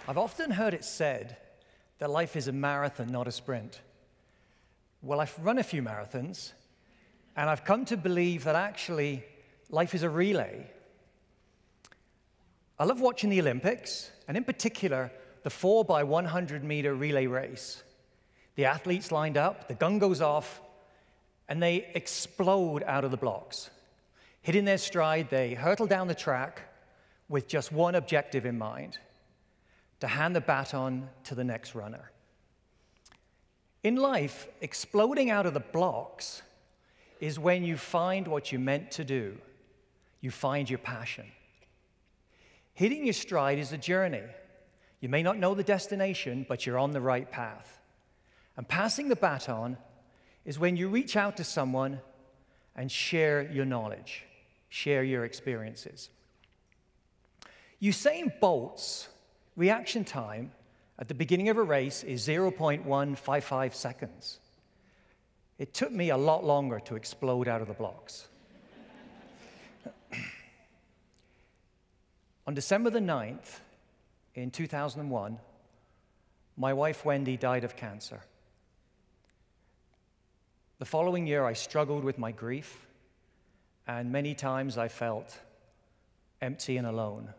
I've often heard it said that life is a marathon, not a sprint. Well, I've run a few marathons, and I've come to believe that actually life is a relay. I love watching the Olympics, and in particular, the 4x100-meter relay race. The athletes lined up, the gun goes off, and they explode out of the blocks. Hitting their stride, they hurtle down the track with just one objective in mind: to hand the baton to the next runner. In life, exploding out of the blocks is when you find what you're meant to do. You find your passion. Hitting your stride is a journey. You may not know the destination, but you're on the right path. And passing the baton is when you reach out to someone and share your knowledge, share your experiences. Usain Bolt's reaction time at the beginning of a race is 0.155 seconds. It took me a lot longer to explode out of the blocks. On December the 9th, in 2001, my wife Wendy died of cancer. The following year, I struggled with my grief, and many times I felt empty and alone.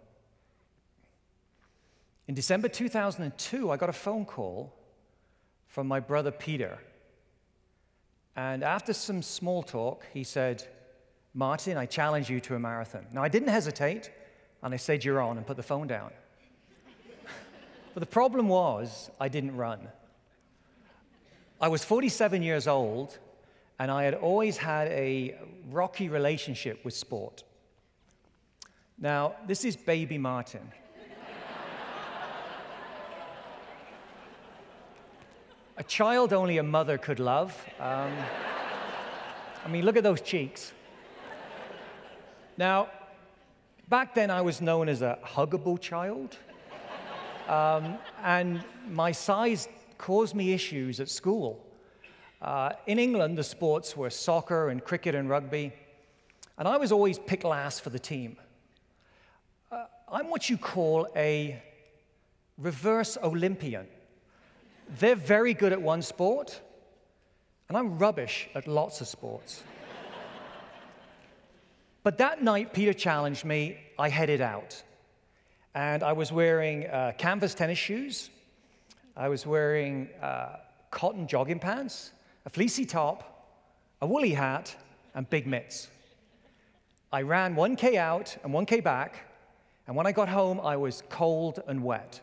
In December 2002, I got a phone call from my brother Peter. And after some small talk, he said, "Martin, I challenge you to a marathon." Now, I didn't hesitate, and I said, "You're on," and put the phone down. But the problem was, I didn't run. I was 47 years old, and I had always had a rocky relationship with sport. Now, this is baby Martin. A child only a mother could love. I mean, look at those cheeks. Now, back then I was known as a huggable child, and my size caused me issues at school. In England, the sports were soccer and cricket and rugby, and I was always picked last for the team. I'm what you call a reverse Olympian. They're very good at one sport, and I'm rubbish at lots of sports. But that night, Peter challenged me. I headed out. And I was wearing canvas tennis shoes. I was wearing cotton jogging pants, a fleecy top, a woolly hat, and big mitts. I ran 1K out and 1K back, and when I got home, I was cold and wet.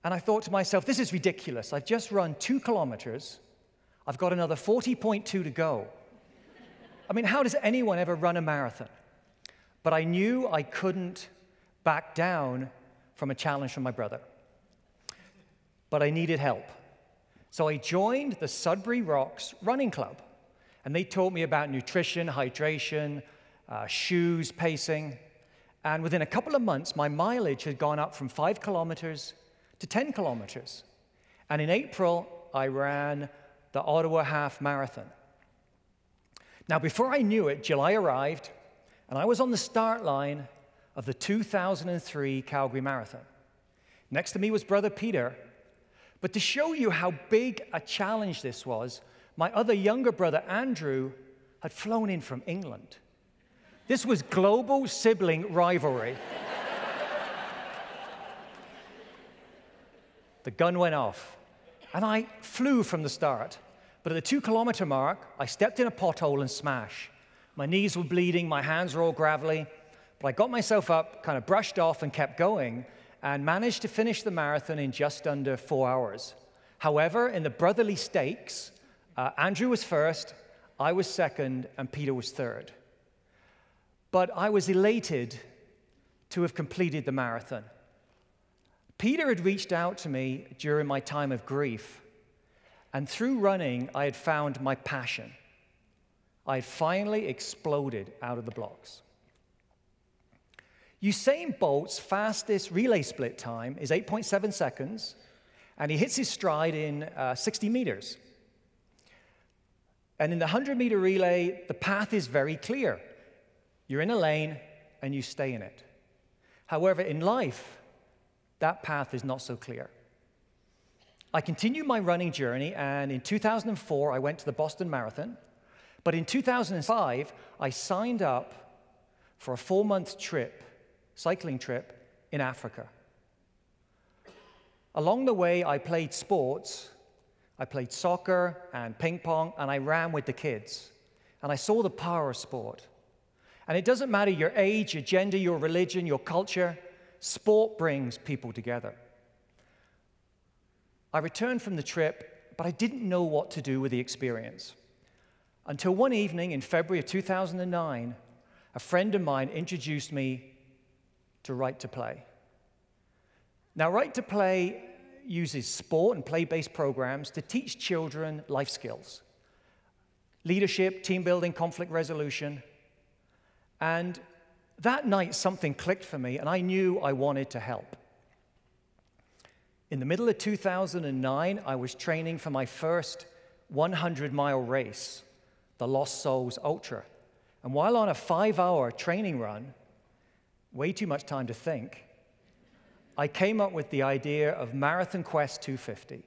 And I thought to myself, this is ridiculous. I've just run 2 kilometers. I've got another 40.2 to go. I mean, how does anyone ever run a marathon? But I knew I couldn't back down from a challenge from my brother. But I needed help. So I joined the Sudbury Rocks Running Club. And they taught me about nutrition, hydration, shoes, pacing. And within a couple of months, my mileage had gone up from 5 kilometers to 10 kilometers. And in April, I ran the Ottawa Half Marathon. Now, before I knew it, July arrived, and I was on the start line of the 2003 Calgary Marathon. Next to me was Brother Peter. But to show you how big a challenge this was, my other younger brother, Andrew, had flown in from England. This was global sibling rivalry. The gun went off, and I flew from the start. But at the 2-kilometer mark, I stepped in a pothole and smashed. My knees were bleeding, my hands were all gravelly, but I got myself up, kind of brushed off and kept going, and managed to finish the marathon in just under 4 hours. However, in the brotherly stakes, Andrew was first, I was second, and Peter was third. But I was elated to have completed the marathon. Peter had reached out to me during my time of grief, and through running, I had found my passion. I had finally exploded out of the blocks. Usain Bolt's fastest relay split time is 8.7 seconds, and he hits his stride in 60 meters. And in the 100-meter relay, the path is very clear. You're in a lane, and you stay in it. However, in life, that path is not so clear. I continued my running journey, and in 2004, I went to the Boston Marathon. But in 2005, I signed up for a 4-month trip, cycling trip, in Africa. Along the way, I played sports. I played soccer and ping pong, and I ran with the kids. And I saw the power of sport. And it doesn't matter your age, your gender, your religion, your culture, sport brings people together. I returned from the trip, but I didn't know what to do with the experience. Until one evening in February of 2009, a friend of mine introduced me to Right to Play. Now, Right to Play uses sport and play-based programs to teach children life skills, leadership, team building, conflict resolution. And that night, something clicked for me, and I knew I wanted to help. In the middle of 2009, I was training for my first 100-mile race, the Lost Souls Ultra. And while on a 5-hour training run, way too much time to think, I came up with the idea of Marathon Quest 250,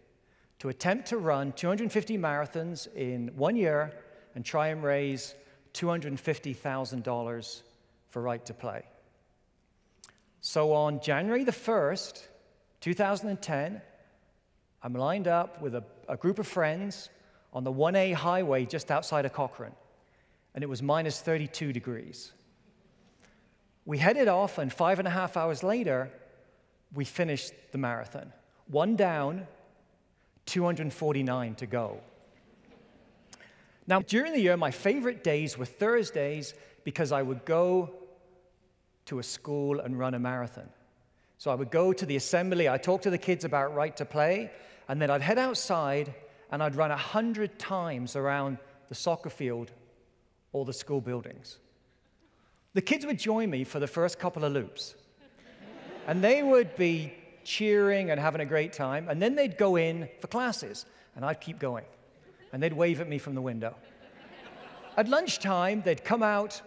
to attempt to run 250 marathons in 1 year and try and raise $250,000 for Right to Play. So on January the 1st, 2010, I'm lined up with a group of friends on the 1A highway just outside of Cochrane, and it was minus 32 degrees. We headed off, and 5.5 hours later, we finished the marathon. 1 down, 249 to go. Now, during the year, my favorite days were Thursdays because I would go to a school and run a marathon. So I would go to the assembly, I'd talk to the kids about Right to Play, and then I'd head outside and I'd run 100 times around the soccer field or the school buildings. The kids would join me for the first couple of loops. And they would be cheering and having a great time, and then they'd go in for classes, and I'd keep going. And they'd wave at me from the window. At lunchtime, they'd come out,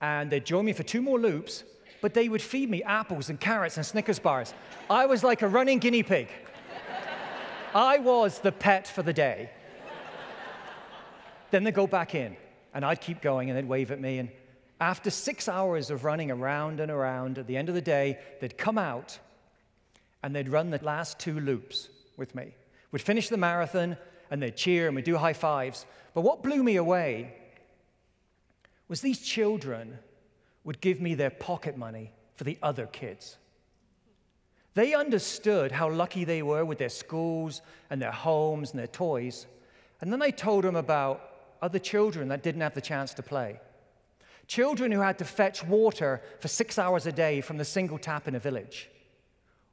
and they'd join me for 2 more loops, but they would feed me apples and carrots and Snickers bars. I was like a running guinea pig. I was the pet for the day. Then they'd go back in, and I'd keep going, and they'd wave at me, and after 6 hours of running around and around, at the end of the day, they'd come out, and they'd run the last 2 loops with me. We'd finish the marathon, and they'd cheer, and we'd do high fives. But what blew me away was these children would give me their pocket money for the other kids. They understood how lucky they were with their schools and their homes and their toys. And then I told them about other children that didn't have the chance to play. Children who had to fetch water for 6 hours a day from the single tap in a village.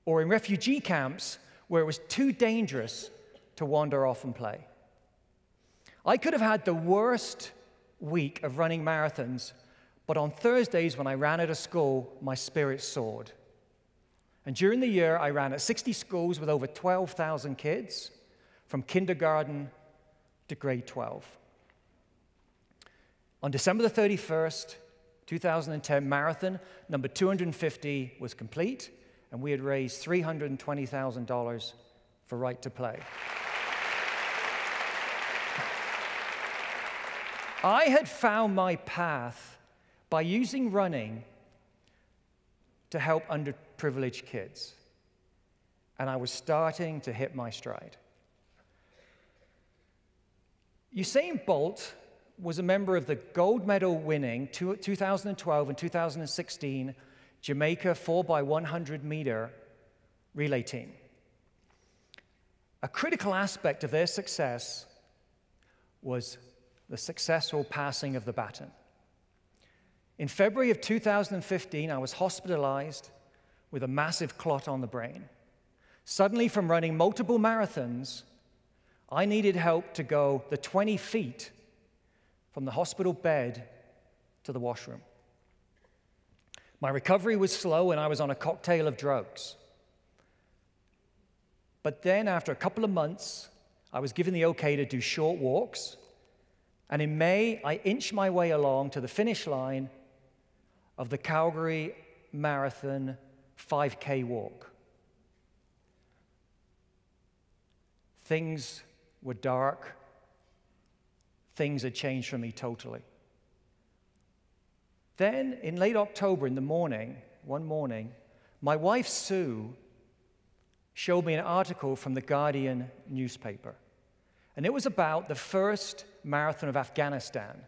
Or in refugee camps where it was too dangerous to wander off and play. I could have had the worst week of running marathons, but on Thursdays when I ran at a school, my spirit soared. And during the year, I ran at 60 schools with over 12,000 kids, from kindergarten to grade 12. On December the 31st, 2010, marathon number 250 was complete, and we had raised $320,000 for Right to Play. I had found my path by using running to help underprivileged kids, and I was starting to hit my stride. Usain Bolt was a member of the gold medal winning 2012 and 2016 Jamaica 4x100 meter relay team. A critical aspect of their success was the successful passing of the baton. In February of 2015, I was hospitalized with a massive clot on the brain. Suddenly, from running multiple marathons, I needed help to go the 20 feet from the hospital bed to the washroom. My recovery was slow, and I was on a cocktail of drugs. But then, after a couple of months, I was given the okay to do short walks. And in May, I inched my way along to the finish line of the Calgary Marathon 5K walk. things were dark. Things had changed for me totally. Then, in late October, in the morning, one morning, my wife, Sue, showed me an article from the Guardian newspaper. And it was about the first marathon of Afghanistan.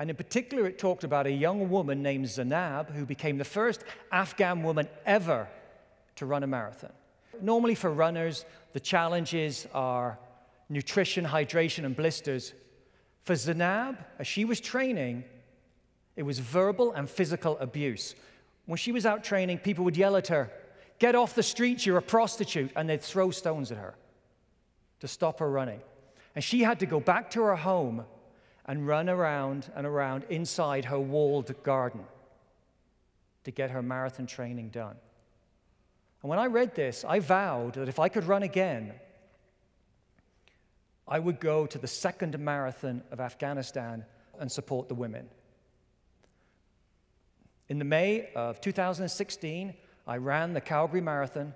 And in particular, it talked about a young woman named Zainab, who became the first Afghan woman ever to run a marathon. Normally for runners, the challenges are nutrition, hydration, and blisters. For Zainab, as she was training, it was verbal and physical abuse. When she was out training, people would yell at her, "Get off the streets, you're a prostitute," and they'd throw stones at her to stop her running. And she had to go back to her home and run around and around inside her walled garden to get her marathon training done. And when I read this, I vowed that if I could run again, I would go to the second marathon of Afghanistan and support the women. In the May of 2016, I ran the Calgary Marathon,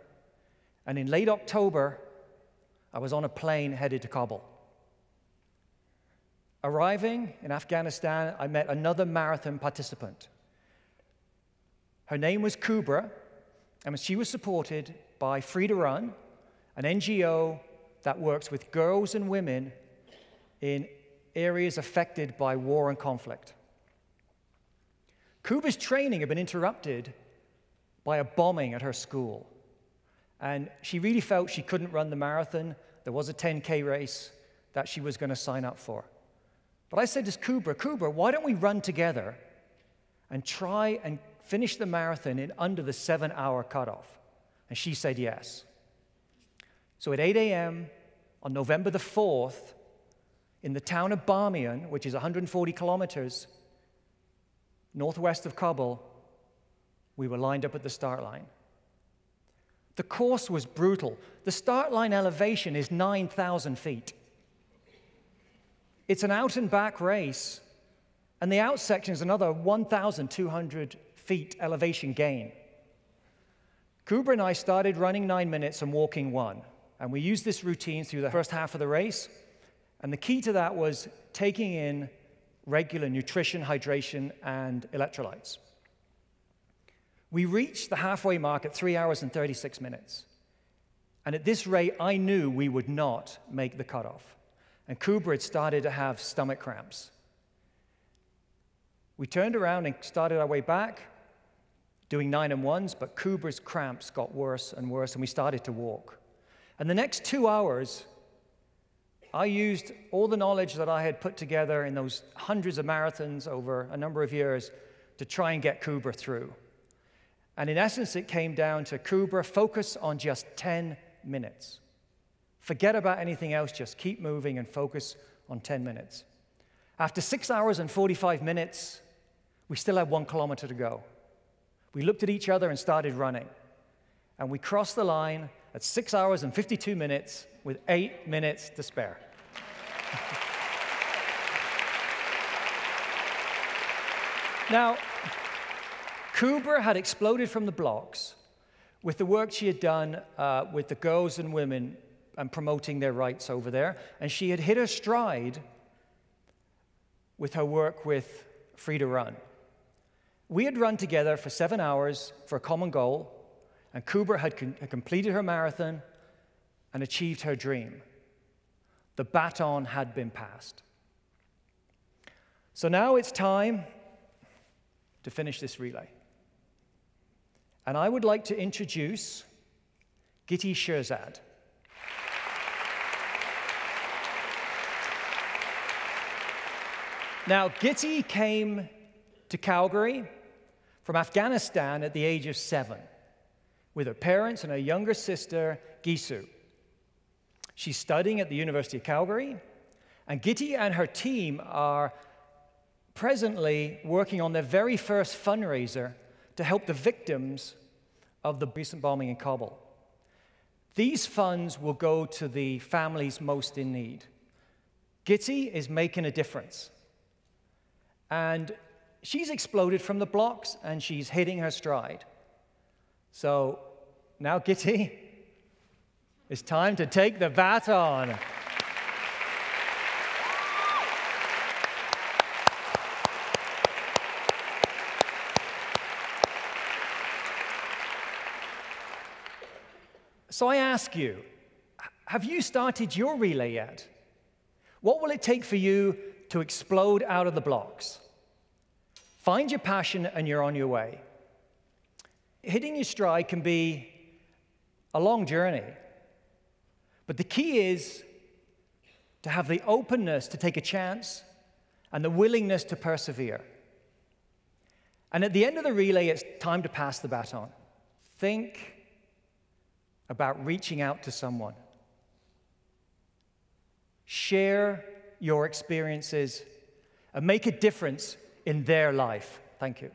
and in late October, I was on a plane headed to Kabul. Arriving in Afghanistan, I met another marathon participant. Her name was Kubra, and she was supported by Free to Run, an NGO that works with girls and women in areas affected by war and conflict. Kubra's training had been interrupted by a bombing at her school, and she really felt she couldn't run the marathon. There was a 10K race that she was going to sign up for. But I said to Kubra, why don't we run together and try and finish the marathon in under the 7-hour cutoff? And she said yes. So at 8 a.m. on November the 4th, in the town of Bamiyan, which is 140 kilometers northwest of Kabul, we were lined up at the start line. The course was brutal. The start line elevation is 9,000 feet. It's an out and back race, and the out section is another 1,200 feet elevation gain. Kubra and I started running 9 minutes and walking 1, and we used this routine through the first half of the race, and the key to that was taking in regular nutrition, hydration, and electrolytes. We reached the halfway mark at 3 hours and 36 minutes. And at this rate, I knew we would not make the cutoff. And Kubra had started to have stomach cramps. We turned around and started our way back, doing 9 and 1s, but Kubra's cramps got worse and worse, and we started to walk. And the next 2 hours, I used all the knowledge that I had put together in those hundreds of marathons over a number of years to try and get Kubra through. And in essence, it came down to Kubra, focus on just 10 minutes. Forget about anything else, just keep moving and focus on 10 minutes. After 6 hours and 45 minutes, we still had 1 kilometer to go. We looked at each other and started running. And we crossed the line at 6 hours and 52 minutes with 8 minutes to spare. Now, Kubra had exploded from the blocks with the work she had done with the girls and women and promoting their rights over there. And she had hit her stride with her work with Free to Run. We had run together for 7 hours for a common goal, and Kubra had completed her marathon and achieved her dream. The baton had been passed. So now it's time to finish this relay. And I would like to introduce Giti Shirzad. Now, Giti came to Calgary from Afghanistan at the age of 7 with her parents and her younger sister, Gisu. She's studying at the University of Calgary, and Giti and her team are presently working on their very first fundraiser to help the victims of the recent bombing in Kabul. These funds will go to the families most in need. Giti is making a difference. And she's exploded from the blocks, and she's hitting her stride. So now, Giti, It's time to take the baton. So I ask you, have you started your relay yet? What will it take for you to explode out of the blocks? Find your passion and you're on your way. Hitting your stride can be a long journey, but the key is to have the openness to take a chance and the willingness to persevere. And at the end of the relay, it's time to pass the baton. Think about reaching out to someone. Share your experiences and make a difference in their life. Thank you.